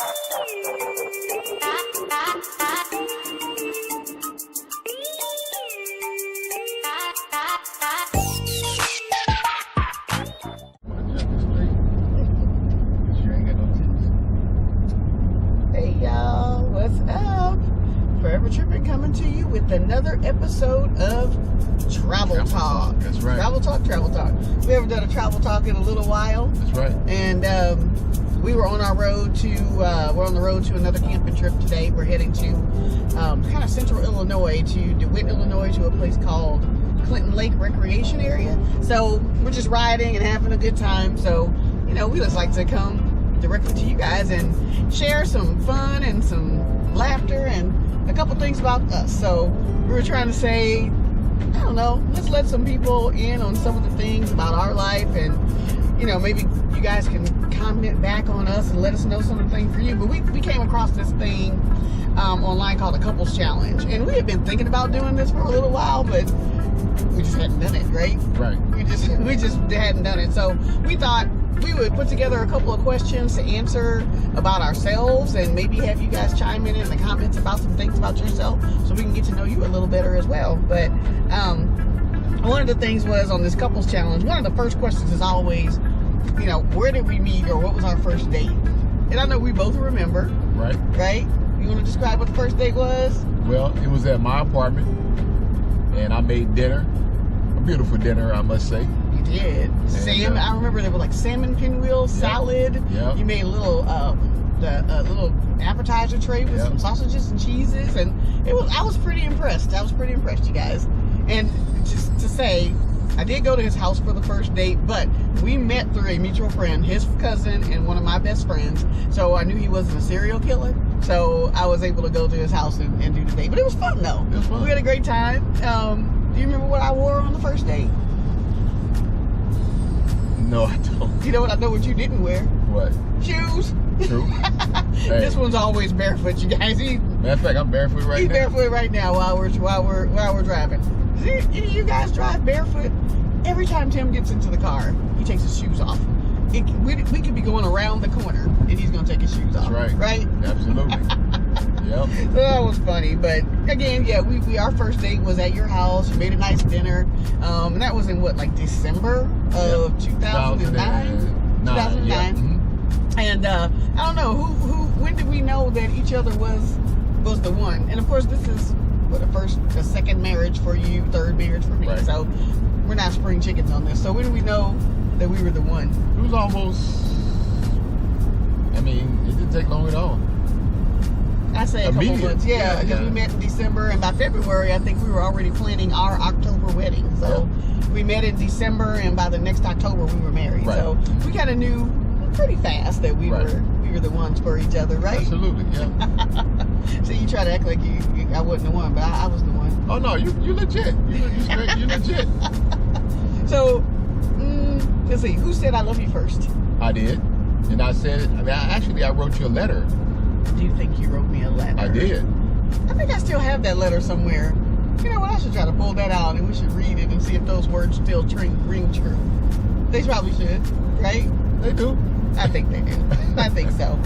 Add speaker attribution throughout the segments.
Speaker 1: Hey y'all, what's up? Forever Trippin coming to you with another episode of Travel Talk.
Speaker 2: That's right.
Speaker 1: Travel Talk. We haven't done a Travel Talk in a little while.
Speaker 2: That's right.
Speaker 1: And we were on our road to, we're on the road to another camping trip today. We're heading to kind of central Illinois, to DeWitt, Illinois, to a place called Clinton Lake Recreation Area. So we're just riding and having a good time. So, you know, we just like to come directly to you guys and share some fun and some laughter and a couple things about us. So we were trying to say, I don't know, let's let some people in on some of the things about our life, and you know, maybe you guys can comment back on us and let us know something for you. But we came across this thing online called a couples challenge, and we had been thinking about doing this for a little while, but we just hadn't done it, right?
Speaker 2: Right.
Speaker 1: We just hadn't done it. So we thought we would put together a couple of questions to answer about ourselves, and maybe have you guys chime in the comments about some things about yourself, so we can get to know you a little better as well. But one of the things was, on this couples challenge, one of the first questions is always, you know, where did we meet, or what was our first date? And I know we both remember.
Speaker 2: Right.
Speaker 1: Right? You want to describe what the first date was?
Speaker 2: Well, it was at my apartment, and I made dinner. A beautiful dinner, I must say.
Speaker 1: You did. Salmon. I remember there were like salmon pinwheel, salad.
Speaker 2: Yeah.
Speaker 1: You made a little little appetizer tray with some sausages and cheeses, and I was pretty impressed. You guys. And just to say, I did go to his house for the first date, but we met through a mutual friend, his cousin, and one of my best friends. So I knew he wasn't a serial killer. So I was able to go to his house and do the date. But it was fun though.
Speaker 2: It was fun.
Speaker 1: We had a great time. Do you remember what I wore on the first date?
Speaker 2: No, I don't.
Speaker 1: You know what? I know what you didn't wear.
Speaker 2: What?
Speaker 1: Shoes.
Speaker 2: True. Hey.
Speaker 1: This one's always barefoot, you guys.
Speaker 2: Matter of fact, I'm barefoot right
Speaker 1: He's
Speaker 2: now.
Speaker 1: barefoot right now while we're driving. You guys drive barefoot? Every time Tim gets into the car, he takes his shoes off. We could be going around the corner, and he's gonna take his shoes off.
Speaker 2: That's right.
Speaker 1: Right?
Speaker 2: Absolutely. Yep.
Speaker 1: So that was funny. But again, yeah, we our first date was at your house. You made a nice dinner. And that was in what, like December of 2009? 2009.
Speaker 2: Yeah. Mm-hmm.
Speaker 1: And I don't know when did we know that each other was the one? And of course, this is the second marriage for you, third marriage for me.
Speaker 2: Right.
Speaker 1: So we're not spring chickens on this. So when did we know that we were the one?
Speaker 2: It was almost, it didn't take long at all.
Speaker 1: I say a couple months. Yeah, because
Speaker 2: yeah.
Speaker 1: we met in December, and by February, I think we were already planning our October wedding. So we met in December, and by the next October, we were married.
Speaker 2: Right.
Speaker 1: So we kind of knew pretty fast that we were the ones for each other, right?
Speaker 2: Absolutely, yeah.
Speaker 1: So you try to act like I wasn't the one, but I was the one.
Speaker 2: Oh no, you legit. You legit.
Speaker 1: So let's see, who said I love you first?
Speaker 2: I did, and I said, I wrote you a letter.
Speaker 1: Do you think you wrote me a letter?
Speaker 2: I did.
Speaker 1: I think I still have that letter somewhere. You know what? I should try to pull that out, and we should read it and see if those words still ring true. They probably should, right?
Speaker 2: They do.
Speaker 1: I think they do. I think so.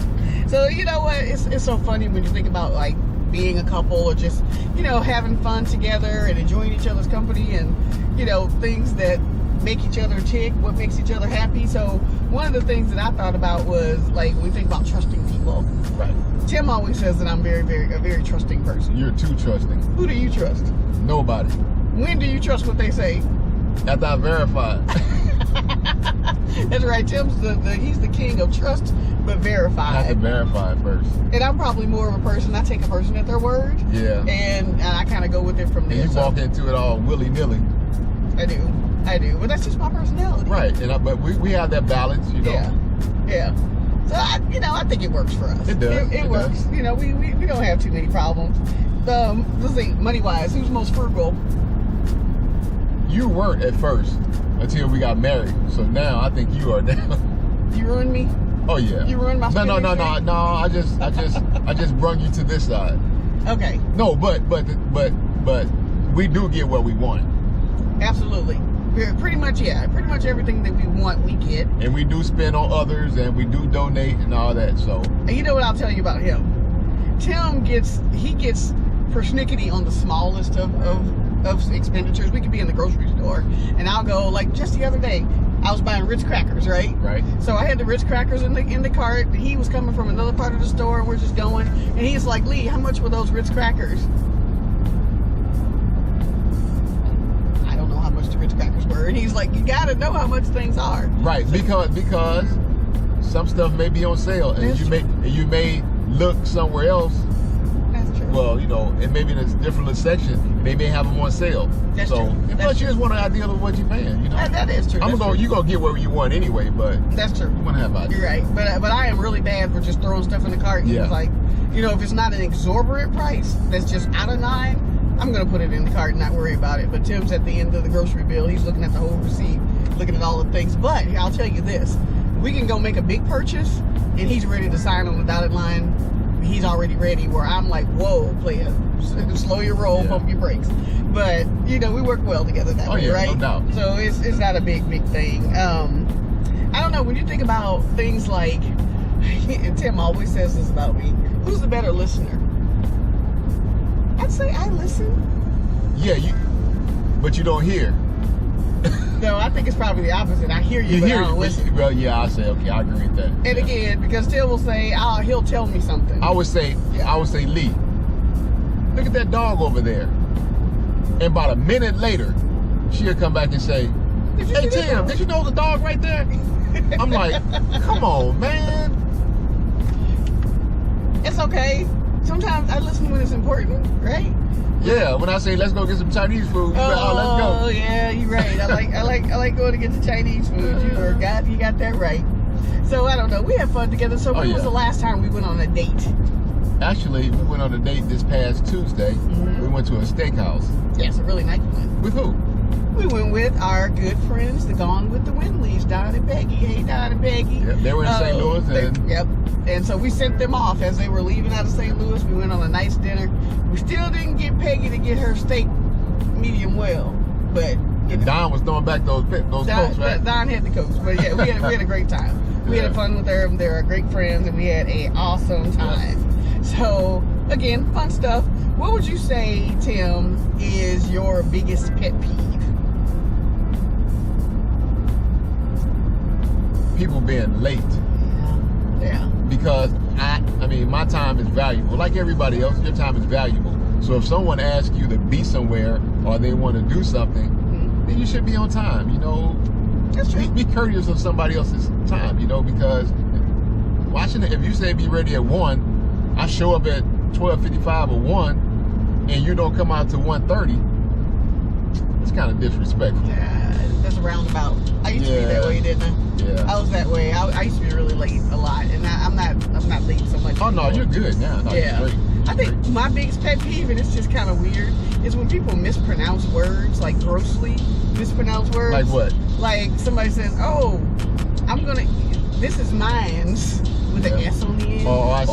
Speaker 1: So you know what? It's so funny when you think about like being a couple, or just, you know, having fun together and enjoying each other's company, and you know, things that make each other tick, what makes each other happy. So one of the things that I thought about was, like, when we think about trusting people.
Speaker 2: Right.
Speaker 1: Tim always says that I'm a very trusting person.
Speaker 2: You're too trusting.
Speaker 1: Who do you trust?
Speaker 2: Nobody.
Speaker 1: When do you trust what they say?
Speaker 2: After I verify.
Speaker 1: That's right. Tim's he's the king of trust, but verify.
Speaker 2: I have to verify it first.
Speaker 1: And I'm probably more of a person. I take a person at their word.
Speaker 2: Yeah.
Speaker 1: And I kind of go with it from there.
Speaker 2: And you walk into it all willy-nilly.
Speaker 1: I do. But that's just my personality.
Speaker 2: Right. But we have that balance, you know.
Speaker 1: Yeah. So I think it works for us.
Speaker 2: It does.
Speaker 1: It works.
Speaker 2: Does.
Speaker 1: You know, we don't have too many problems. Let's see, money-wise, who's most frugal?
Speaker 2: You weren't at first until we got married. So now I think you are now.
Speaker 1: You ruined me?
Speaker 2: Oh yeah.
Speaker 1: You ruined my spending streak?
Speaker 2: No. I just brung you to this side.
Speaker 1: Okay.
Speaker 2: No, but we do get what we want.
Speaker 1: Absolutely. Pretty much, yeah. Pretty much everything that we want, we get.
Speaker 2: And we do spend on others, and we do donate and all that. So.
Speaker 1: And you know what I'll tell you about him? Tim gets persnickety on the smallest of expenditures. We could be in the grocery store, and I'll go, like just the other day, I was buying Ritz crackers, right?
Speaker 2: Right.
Speaker 1: So I had the Ritz crackers in the cart. He was coming from another part of the store, and we're just going. And he's like, Lee, how much were those Ritz crackers? I don't know how much the Ritz crackers were. And he's like, you gotta know how much things are.
Speaker 2: Right, so, because some stuff may be on sale, and you may look somewhere else.
Speaker 1: That's true.
Speaker 2: Well, you know, it may be in a different section, and they may have them on sale.
Speaker 1: That's
Speaker 2: so,
Speaker 1: true.
Speaker 2: And plus, you just want an idea of what you're paying. You know,
Speaker 1: that is true.
Speaker 2: You're gonna get whatever you want anyway, but
Speaker 1: that's true.
Speaker 2: You want to have ideas.
Speaker 1: You're right, but I am really bad for just throwing stuff in the cart. He was like, you know, if it's not an exorbitant price that's just out of line, I'm gonna put it in the cart and not worry about it. But Tim's at the end of the grocery bill. He's looking at the whole receipt, looking at all the things. But I'll tell you this: we can go make a big purchase, and he's ready to sign on the dotted line. He's already ready, where I'm like, whoa, player, slow your roll, pump your brakes. But, you know, we work well together that way, right?
Speaker 2: No doubt.
Speaker 1: So it's not a big thing. I don't know, when you think about things like, and Tim always says this about me, who's the better listener? I'd say I listen.
Speaker 2: Yeah, but you don't hear.
Speaker 1: No, I think it's probably the opposite. I hear you, but I don't listen.
Speaker 2: Well, yeah, I say, okay, I agree with that.
Speaker 1: And again, because Tim will say, he'll tell me something.
Speaker 2: I would say, Lee, look at that dog over there. And about a minute later, she'll come back and say, hey, Tim, did you know the dog right there? I'm like, come on, man.
Speaker 1: It's okay. Sometimes I listen when it's important, right?
Speaker 2: Yeah, when I say let's go get some Chinese food, let's go.
Speaker 1: Oh yeah, you're right. I like going to get the Chinese food. You got that right. So I don't know. We had fun together. So when was the last time we went on a date?
Speaker 2: Actually, we went on a date this past Tuesday. Mm-hmm. We went to a steakhouse.
Speaker 1: Yes, a really nice one.
Speaker 2: With who?
Speaker 1: We went with our good friends, the Gone with the Winleys, Don and Peggy. Hey, Don and Peggy.
Speaker 2: Yep, they were in St. Louis.
Speaker 1: Yep. And so we sent them off as they were leaving out of St. Louis. We went on a nice dinner. We still didn't get Peggy to get her steak medium well, but
Speaker 2: Don was throwing back those coats, right?
Speaker 1: Don had the coats, but yeah, we had a great time. We had fun with her. They're our great friends, and we had an awesome time. So again, fun stuff. What would you say, Tim, is your biggest pet peeve?
Speaker 2: People being late.
Speaker 1: Yeah.
Speaker 2: Because I mean, my time is valuable. Like everybody else, your time is valuable. So if someone asks you to be somewhere or they want to do something, then you should be on time. You know,
Speaker 1: that's true.
Speaker 2: Be courteous of somebody else's time. You know, because watching it, if you say be ready at 1, I show up at 12:55 or 1, and you don't come out to 1:30. It's kind of disrespectful.
Speaker 1: Yeah, that's a roundabout. I used to be that way, didn't I?
Speaker 2: Yeah.
Speaker 1: I was that way. I used to be really late a lot, and I'm not late so much.
Speaker 2: Oh no, you're good now. No,
Speaker 1: yeah.
Speaker 2: You're great.
Speaker 1: I think my biggest pet peeve, and it's just kind of weird, is when people mispronounce words, like grossly mispronounce words.
Speaker 2: Like what?
Speaker 1: Like somebody says, "Oh, this is mine's," with an S on the end.
Speaker 2: Oh, I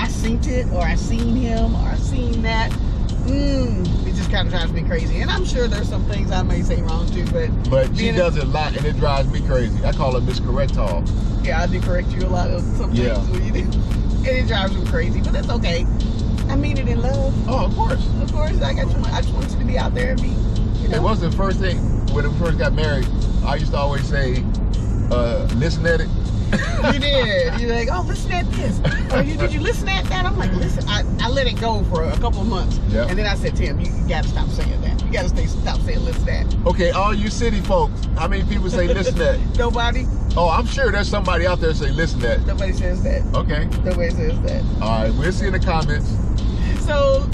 Speaker 1: synced it, or I seen him, or I seen that. It just kind of drives me crazy. And I'm sure there's some things I may say wrong too, but
Speaker 2: she does it a lot, and it drives me crazy. I call her miscorrect all.
Speaker 1: Yeah, I do correct you a lot of some things when you do, and it drives me crazy. But that's okay. I mean it in love.
Speaker 2: Oh, of course.
Speaker 1: Of course, I just want you to be out there and be. You know.
Speaker 2: It was the first thing when we first got married. I used to always say, "Listen at it."
Speaker 1: You did. You're like, oh, listen at this. Or did you listen at that? I'm like, listen. I let it go for a couple of months.
Speaker 2: Yep.
Speaker 1: And then I said, Tim, you got to stop saying that. You got to stop saying listen at.
Speaker 2: Okay, all you city folks, how many people say listen at?
Speaker 1: Nobody.
Speaker 2: Oh, I'm sure there's somebody out there say listen at.
Speaker 1: Nobody says that.
Speaker 2: Okay.
Speaker 1: Nobody says that.
Speaker 2: All right, we'll see in the comments.
Speaker 1: So,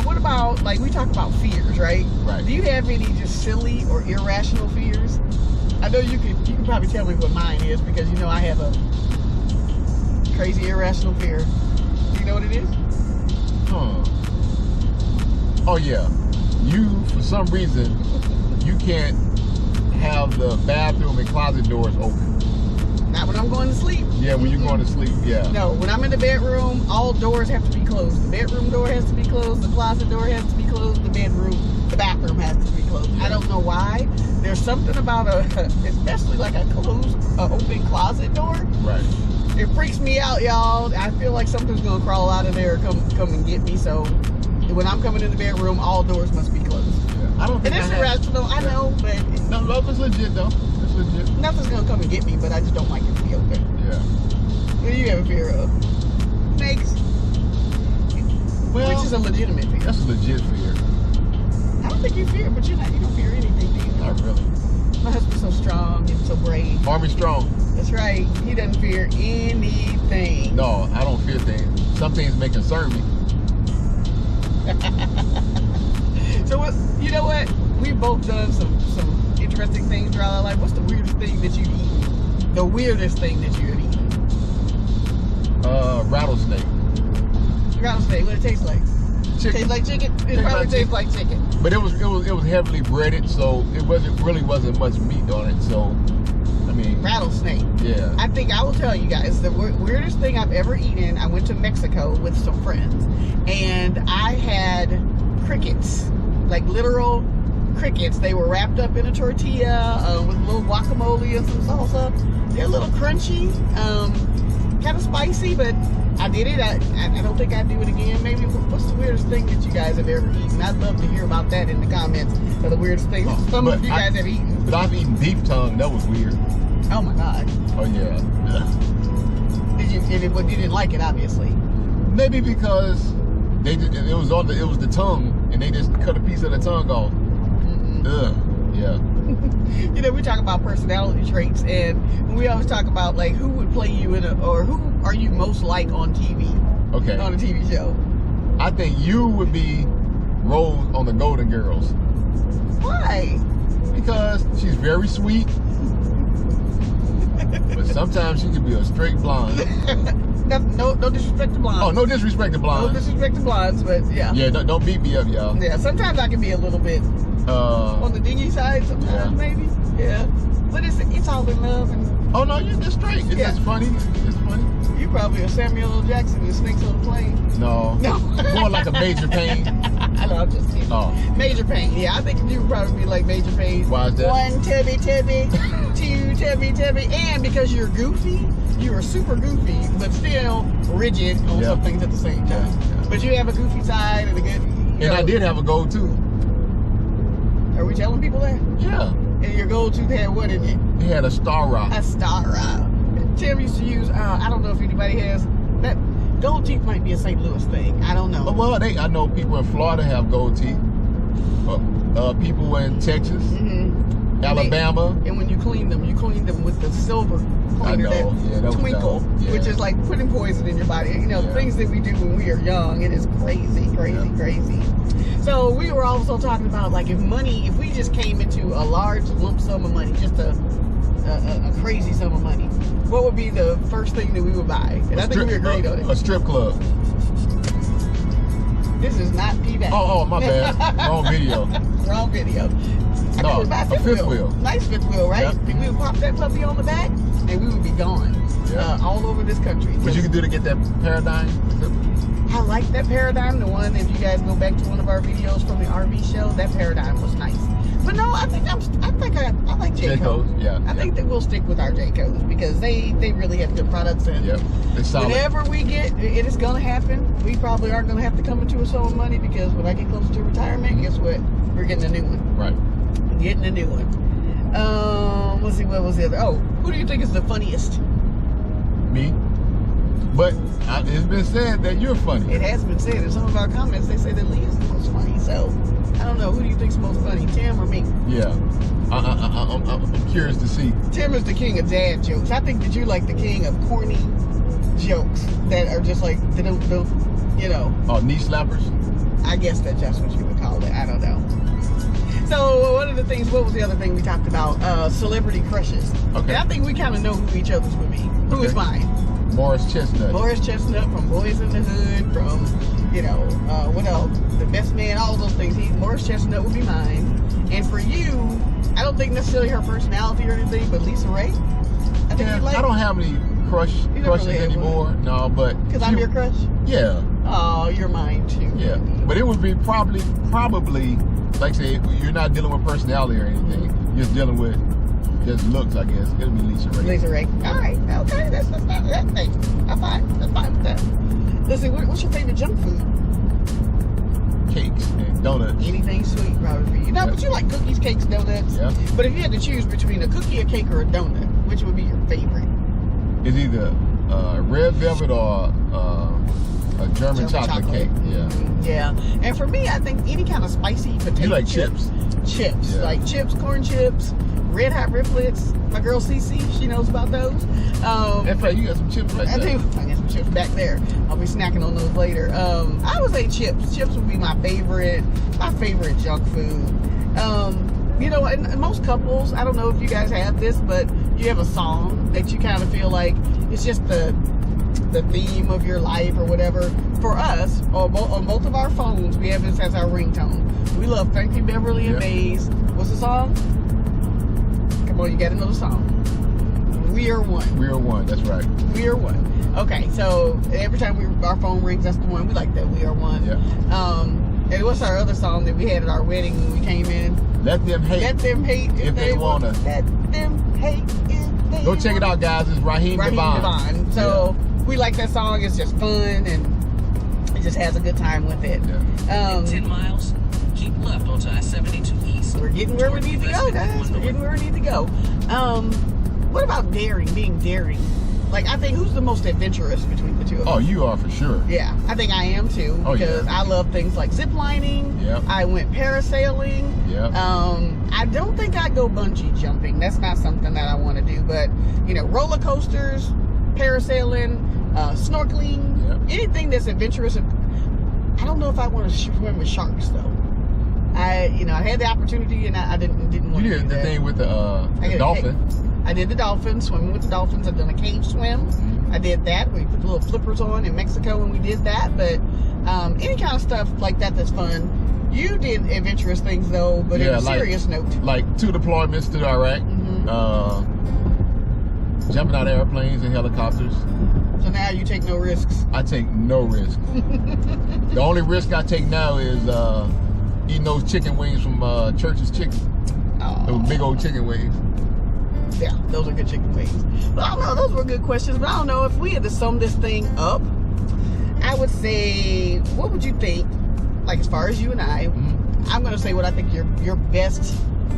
Speaker 1: what about, like, we talk about fears, right?
Speaker 2: Right.
Speaker 1: Do you have any just silly or irrational fears? I know you can probably tell me what mine is, because you know I have a crazy irrational fear. Do you know what it is?
Speaker 2: Oh yeah. You, for some reason, you can't have the bathroom and closet doors open.
Speaker 1: Not when I'm going to sleep.
Speaker 2: Yeah, when you're going to sleep, yeah.
Speaker 1: No, when I'm in the bedroom, all doors have to be closed. The bedroom door has to be closed. The closet door has to be closed. The bedroom the bathroom has to be closed. I don't know why. There's something about especially like a closed, open closet door.
Speaker 2: Right.
Speaker 1: It freaks me out, y'all. I feel like something's gonna crawl out of there and come and get me. So when I'm coming in the bedroom, all doors must be closed.
Speaker 2: Yeah. I don't think
Speaker 1: And it's irrational, I know, but
Speaker 2: no, it's legit though. It's legit.
Speaker 1: nothing's gonna come and get me. But I just don't like it to be open.
Speaker 2: Yeah.
Speaker 1: What do you have a fear of? Snakes.
Speaker 2: Well,
Speaker 1: Which is a legitimate fear.
Speaker 2: that's a legit fear.
Speaker 1: I don't think you fear, but you don't fear anything, do you?
Speaker 2: Not really.
Speaker 1: My husband's so strong and so brave.
Speaker 2: Army strong.
Speaker 1: That's right. He doesn't fear anything.
Speaker 2: No, I don't fear things. Some things may concern me.
Speaker 1: So what? You know what? We've both done some interesting things throughout our life. What's the weirdest thing that you've eaten? The weirdest thing that you have eaten?
Speaker 2: Rattlesnake.
Speaker 1: Rattlesnake. What it tastes like?
Speaker 2: Chicken.
Speaker 1: Tastes like chicken. It probably tastes like chicken.
Speaker 2: But it was heavily breaded, so it wasn't much meat on it. So, I mean,
Speaker 1: Rattlesnake.
Speaker 2: yeah.
Speaker 1: I think I will tell you guys the weirdest thing I've ever eaten. I went to Mexico with some friends, and I had crickets, like literal crickets. They were wrapped up in a tortilla with a little guacamole and some salsa. They're a little crunchy, kind of spicy, but I did it. I don't think I'd do it again. Maybe. What's the weirdest thing that you guys have ever eaten? I'd love to hear about that in the comments of the weirdest things some of you guys have eaten.
Speaker 2: But I've eaten beef tongue. That was weird.
Speaker 1: Oh my God.
Speaker 2: Oh yeah.
Speaker 1: Did you? You didn't like it, obviously.
Speaker 2: Maybe because it was the tongue, and they just cut a piece of the tongue off. Ugh. Yeah.
Speaker 1: You know, we talk about personality traits, and we always talk about like who would play you or who are you most like on TV?
Speaker 2: Okay.
Speaker 1: On a TV show.
Speaker 2: I think you would be Rose on the Golden Girls
Speaker 1: Why?
Speaker 2: because she's very sweet, but sometimes she can be a straight blonde.
Speaker 1: No disrespect to blondes.
Speaker 2: Oh, no disrespect to
Speaker 1: No
Speaker 2: blondes.
Speaker 1: disrespect to blondes, but yeah.
Speaker 2: Yeah, don't beat me up, y'all.
Speaker 1: Yeah, sometimes I can be a little bit on the dingy side sometimes,
Speaker 2: yeah.
Speaker 1: maybe. Yeah. But it's all in love, and
Speaker 2: Oh no, you're just straight. It's just funny. It's funny.
Speaker 1: you probably are Samuel L. Jackson in Snakes on a Plane.
Speaker 2: No.
Speaker 1: No.
Speaker 2: More like a Major Payne.
Speaker 1: I know, I'm just kidding.
Speaker 2: Oh.
Speaker 1: Major Payne. Yeah, I think you would probably be like Major Payne.
Speaker 2: Why is that?
Speaker 1: 1 Tubby, two Tubby, and because you're goofy, you are super goofy, but still rigid on some things at the same time.
Speaker 2: Yeah.
Speaker 1: But you have a goofy side and a good.
Speaker 2: And I did have a goal too.
Speaker 1: Are we telling people that?
Speaker 2: Yeah.
Speaker 1: And your gold tooth had what in it?
Speaker 2: It had a star rock.
Speaker 1: A star rock. Tim used to use. I don't know if anybody has that. Gold teeth might be a St. Louis thing. I don't know.
Speaker 2: Well, I know people in Florida have gold teeth. People in Texas, Alabama.
Speaker 1: And when you clean them with the silver cleaner that twinkle, which is like putting poison in your body. You know, things that we do when we are young. It is crazy. So we were also talking about like if we just came into a large lump sum of money, just a crazy sum of money, what would be the first thing that we would buy? And I think we agreed on it.
Speaker 2: A strip club.
Speaker 1: This is not P-Back.
Speaker 2: Oh, my bad. Wrong video.
Speaker 1: Wrong video. I
Speaker 2: No,
Speaker 1: think we buy
Speaker 2: a fifth wheel.
Speaker 1: Nice fifth wheel, right?
Speaker 2: Yep.
Speaker 1: We would pop that puppy on the back, and we would be gone all over this country.
Speaker 2: What you can do to get that paradigm?
Speaker 1: I like that paradigm. The one, if you guys go back to one of our videos from the RV show, that paradigm was nice. But no, I think I like J-Co's.
Speaker 2: Yeah.
Speaker 1: I think that we'll stick with our J-Co's because they really have good products, and
Speaker 2: it's solid.
Speaker 1: whenever we get, it is going to happen. We probably are going to have to come into a sum of money because when I get closer to retirement, guess what? We're getting a new one.
Speaker 2: Right.
Speaker 1: Getting a new one. Let's see, what was the other? Oh, who do you think is the funniest?
Speaker 2: Me. But it's been said that you're funny.
Speaker 1: It has been said in some of our comments. They say that Lee is the most funny. So I don't know. Who do you think's most funny, Tim or me?
Speaker 2: Yeah. I'm curious to see.
Speaker 1: Tim is the king of dad jokes. I think that you're like the king of corny jokes that are just like they don't you know.
Speaker 2: Oh, knee slappers.
Speaker 1: I guess that's just what you would call it. I don't know. So one of the things, what was the other thing we talked about? Celebrity crushes.
Speaker 2: Okay.
Speaker 1: And I think we kind of know who each other's would be. Who is mine?
Speaker 2: Morris Chestnut.
Speaker 1: Morris Chestnut from Boys in the Hood, from, what else? The Best Man, all those things. Morris Chestnut would be mine. And for you, I don't think necessarily her personality or anything, but Lisa Ray. I think you like.
Speaker 2: I don't have any crushes
Speaker 1: really had
Speaker 2: anymore.
Speaker 1: one.
Speaker 2: No, but
Speaker 1: Because I'm your crush?
Speaker 2: Yeah.
Speaker 1: Oh, you're mine too.
Speaker 2: Yeah. But it would be probably, like say, you're not dealing with personality or anything. You're just dealing with just looks, I guess. It'll be Lisa Ray.
Speaker 1: Lisa Ray. All right. Okay. That's fine. That's fine. That's fine with that. Let's see. What's your favorite junk food?
Speaker 2: Cakes and donuts.
Speaker 1: Anything sweet, probably for you. No, but you like cookies, cakes, donuts.
Speaker 2: Yeah.
Speaker 1: But if you had to choose between a cookie, a cake, or a donut, which would be your favorite?
Speaker 2: It's either red velvet or a German chocolate cake. Yeah.
Speaker 1: Yeah. And for me, I think any kind of spicy potato
Speaker 2: You like
Speaker 1: chips. Chips.
Speaker 2: Yeah.
Speaker 1: Like chips, corn chips, red hot riplets. My girl CC, she knows about those.
Speaker 2: In fact, you got some chips right
Speaker 1: I
Speaker 2: there.
Speaker 1: do. I got some chips back there. I'll be snacking on those later. I would say chips. Chips would be my favorite junk food. You know, and most couples, I don't know if you guys have this, but you have a song that you kind of feel like it's just the theme of your life or whatever. For us, on both of our phones, we have this as our ringtone. We love Frankie Beverly and Maze. What's the song? Come on, you got another song. We Are One.
Speaker 2: We Are One, that's right.
Speaker 1: We Are One. Okay, so every time our phone rings, that's the one. We like that, We Are One.
Speaker 2: Yeah.
Speaker 1: And what's our other song that we had at our wedding when we came in?
Speaker 2: Let Them Hate.
Speaker 1: Let Them Hate
Speaker 2: if they wanna.
Speaker 1: Let Them Hate if they
Speaker 2: Go check it out, guys. It's Raheem Devon.
Speaker 1: So we like that song. It's just fun, and it just has a good time with it.
Speaker 2: Yeah.
Speaker 3: In 10 miles, keep left onto I-72 East.
Speaker 1: We're getting where we need to go, guys. We're getting where we need to go. What about daring? Being daring. Like, I think, who's the most adventurous between the two of us?
Speaker 2: Oh, you are for sure.
Speaker 1: Yeah, I think I am too, because I love things like zip lining.
Speaker 2: Yep.
Speaker 1: I went parasailing.
Speaker 2: Yep.
Speaker 1: I don't think I'd go bungee jumping. That's not something that I want to do. But, you know, roller coasters, parasailing, snorkeling, anything that's adventurous. I don't know if I want to swim with sharks though. I had the opportunity and I didn't want to do that.
Speaker 2: You did the thing with the dolphin.
Speaker 1: I did the dolphin, swimming with the dolphins. I've done a cage swim. I did that. We put the little flippers on in Mexico when we did that. But any kind of stuff like that that's fun. You did adventurous things though, but in a serious note.
Speaker 2: Like 2 deployments to Iraq. Jumping out of airplanes and helicopters.
Speaker 1: So now you take no risks.
Speaker 2: I take no risk. The only risk I take now is eating those chicken wings from Church's Chicken. Those big old chicken wings.
Speaker 1: Yeah, those are good chicken wings. But I don't know, those were good questions. But I don't know, if we had to sum this thing up, I would say, what would you think, like as far as you and I, I'm going to say what I think your best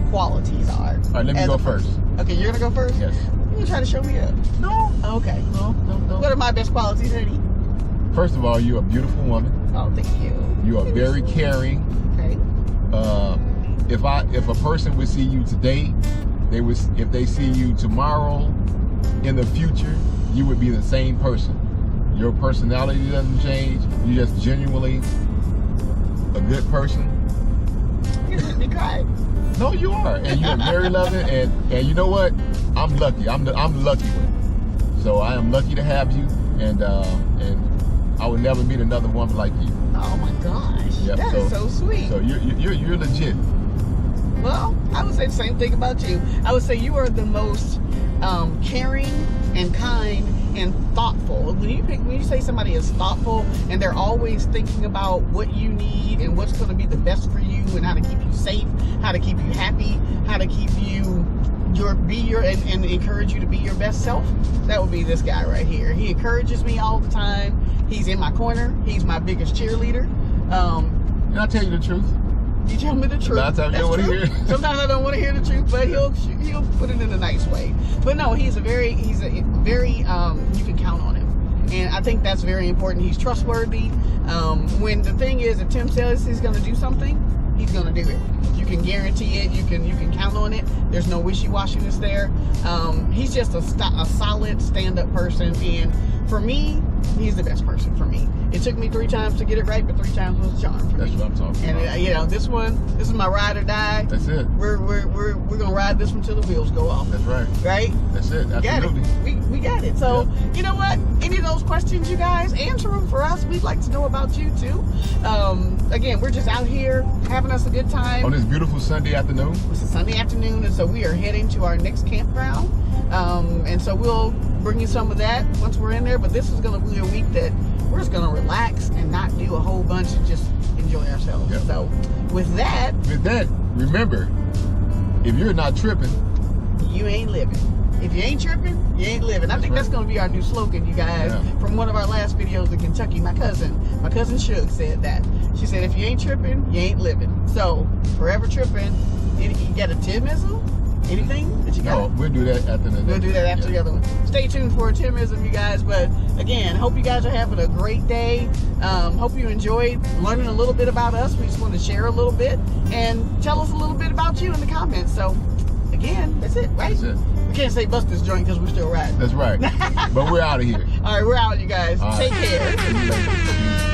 Speaker 1: qualities are.
Speaker 2: All right, let me go first.
Speaker 1: Okay, you're going to go first?
Speaker 2: Yes.
Speaker 1: You going to try to show me up?
Speaker 2: No.
Speaker 1: Okay. No. What are my best qualities, honey?
Speaker 2: First of all, you're a beautiful woman.
Speaker 1: Oh, thank you.
Speaker 2: You are very caring.
Speaker 1: Okay.
Speaker 2: If a person would see you today, if they see you tomorrow, in the future, you would be the same person. Your personality doesn't change. You're just genuinely a good person.
Speaker 1: You let me cry.
Speaker 2: No, you are, and you're very loving, and you know what? I'm lucky. I'm the lucky one. So I am lucky to have you, and I would never meet another woman like you.
Speaker 1: Oh my gosh, that is so sweet.
Speaker 2: So you're legit.
Speaker 1: Well, I would say the same thing about you. I would say you are the most caring and kind and thoughtful. When you say somebody is thoughtful and they're always thinking about what you need and what's going to be the best for you and how to keep you safe, how to keep you happy, how to keep you and encourage you to be your best self, that would be this guy right here. He encourages me all the time. He's in my corner. He's my biggest cheerleader.
Speaker 2: Can I tell you the truth?
Speaker 1: You tell me the truth.
Speaker 2: Sometimes I don't want to hear.
Speaker 1: Sometimes I don't want to hear the truth, but he'll put it in a nice way. But no, he's a very you can count on him, and I think that's very important. He's trustworthy. When the thing is, if Tim says he's going to do something, he's going to do it. You can guarantee it. You can count on it. There's no wishy-washiness there. He's just a solid stand-up person, and for me, he's the best person for me. It took me 3 times to get it right, but 3 times was a charm for me.
Speaker 2: That's what I'm talking about.
Speaker 1: And this is my ride or die.
Speaker 2: That's it.
Speaker 1: We're gonna ride this one till the wheels go off.
Speaker 2: That's right.
Speaker 1: Right?
Speaker 2: That's it. Absolutely.
Speaker 1: We got it. So you know what? any of those questions, you guys, answer them for us. We'd like to know about you too. Again, we're just out here having us a good time
Speaker 2: on this beautiful Sunday afternoon.
Speaker 1: It's a Sunday afternoon, and so we are heading to our next campground. And so we'll bring you some of that once we're in there. But this is going to be a week that we're just going to relax and not do a whole bunch and just enjoy ourselves.
Speaker 2: Yep.
Speaker 1: So with that,
Speaker 2: remember, if you're not tripping,
Speaker 1: you ain't living. If you ain't tripping, you ain't living. I think that's going to be our new slogan, you guys.
Speaker 2: Yeah.
Speaker 1: From one of our last videos in Kentucky, my cousin Shug said that. She said, if you ain't tripping, you ain't living. So, forever tripping. You got a Timism? Anything that you got?
Speaker 2: no, we'll do that after the
Speaker 1: We'll do that after the other one. Stay tuned for a Timism, you guys. But again, hope you guys are having a great day. Hope you enjoyed learning a little bit about us. We just want to share a little bit and tell us a little bit about you in the comments. So, again, that's it, right?
Speaker 2: That's it.
Speaker 1: We can't say bust this joint because we're still riding.
Speaker 2: That's right. But we're out of here.
Speaker 1: All right, we're out, you guys.
Speaker 2: All
Speaker 1: Take
Speaker 2: right.
Speaker 1: care.
Speaker 2: See you later.